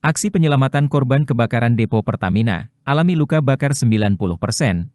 Aksi penyelamatan korban kebakaran depo Pertamina, alami luka bakar 90%,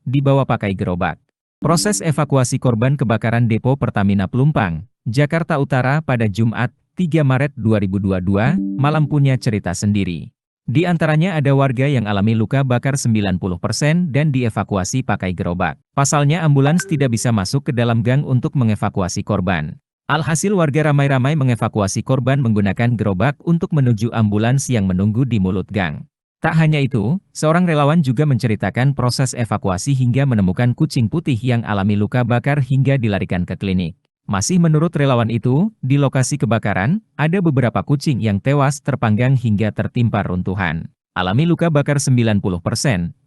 dibawa pakai gerobak. Proses evakuasi korban kebakaran depo Pertamina Pelumpang, Jakarta Utara pada Jumat, 3 Maret 2022, malam punya cerita sendiri. Di antaranya ada warga yang alami luka bakar 90% dan dievakuasi pakai gerobak. Pasalnya ambulans tidak bisa masuk ke dalam gang untuk mengevakuasi korban. Alhasil warga ramai-ramai mengevakuasi korban menggunakan gerobak untuk menuju ambulans yang menunggu di mulut gang. Tak hanya itu, seorang relawan juga menceritakan proses evakuasi hingga menemukan kucing putih yang alami luka bakar hingga dilarikan ke klinik. Masih menurut relawan itu, di lokasi kebakaran, ada beberapa kucing yang tewas terpanggang hingga tertimpa runtuhan. Alami luka bakar 90%,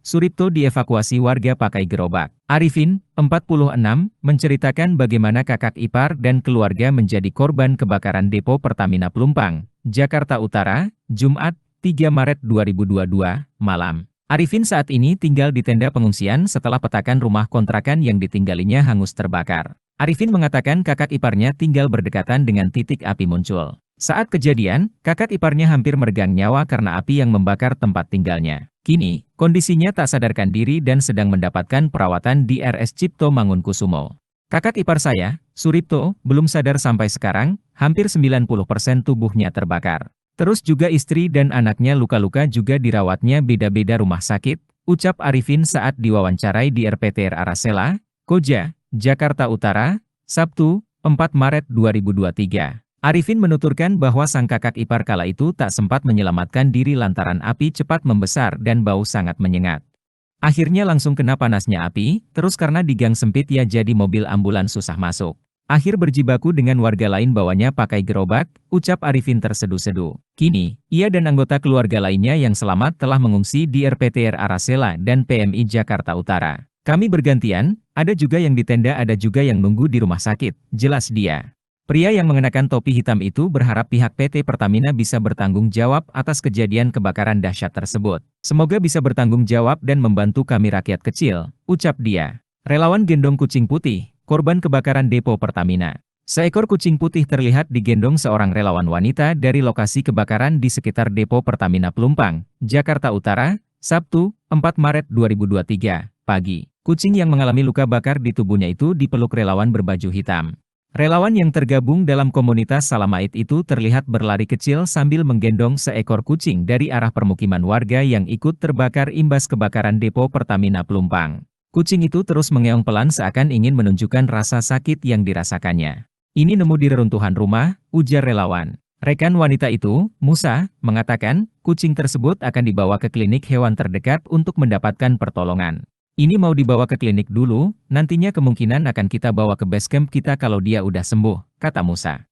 Suripto dievakuasi warga pakai gerobak. Arifin, 46, menceritakan bagaimana kakak ipar dan keluarga menjadi korban kebakaran depo Pertamina Pelumpang, Jakarta Utara, Jumat, 3 Maret 2022, malam. Arifin saat ini tinggal di tenda pengungsian setelah petakan rumah kontrakan yang ditinggalinya hangus terbakar. Arifin mengatakan kakak iparnya tinggal berdekatan dengan titik api muncul. Saat kejadian, kakak iparnya hampir meregang nyawa karena api yang membakar tempat tinggalnya. Kini, kondisinya tak sadarkan diri dan sedang mendapatkan perawatan di RS Cipto Mangunkusumo. Kakak ipar saya, Suripto, belum sadar sampai sekarang, hampir 90% tubuhnya terbakar. Terus juga istri dan anaknya luka-luka juga dirawatnya beda-beda rumah sakit, ucap Arifin saat diwawancarai di RPTR Arasela, Koja, Jakarta Utara, Sabtu, 4 Maret 2023. Arifin menuturkan bahwa sang kakak ipar kala itu tak sempat menyelamatkan diri lantaran api cepat membesar dan bau sangat menyengat. Akhirnya langsung kena panasnya api, terus karena di gang sempit ya jadi mobil ambulans susah masuk. Akhir berjibaku dengan warga lain bawanya pakai gerobak, ucap Arifin terseduh-seduh. Kini, ia dan anggota keluarga lainnya yang selamat telah mengungsi di RPTR Arasela dan PMI Jakarta Utara. Kami bergantian, ada juga yang di tenda ada juga yang nunggu di rumah sakit, jelas dia. Pria yang mengenakan topi hitam itu berharap pihak PT Pertamina bisa bertanggung jawab atas kejadian kebakaran dahsyat tersebut. Semoga bisa bertanggung jawab dan membantu kami rakyat kecil, ucap dia. Relawan gendong kucing putih, korban kebakaran depo Pertamina. Seekor kucing putih terlihat digendong seorang relawan wanita dari lokasi kebakaran di sekitar depo Pertamina Pelumpang, Jakarta Utara, Sabtu, 4 Maret 2023, pagi. Kucing yang mengalami luka bakar di tubuhnya itu dipeluk relawan berbaju hitam. Relawan yang tergabung dalam komunitas Salamait itu terlihat berlari kecil sambil menggendong seekor kucing dari arah permukiman warga yang ikut terbakar imbas kebakaran depo Pertamina Pelumpang. Kucing itu terus mengeong pelan seakan ingin menunjukkan rasa sakit yang dirasakannya. Ini nemu di reruntuhan rumah, ujar relawan. Rekan wanita itu, Musa, mengatakan, kucing tersebut akan dibawa ke klinik hewan terdekat untuk mendapatkan pertolongan. Ini mau dibawa ke klinik dulu, nantinya kemungkinan akan kita bawa ke base camp kita kalau dia udah sembuh, kata Musa.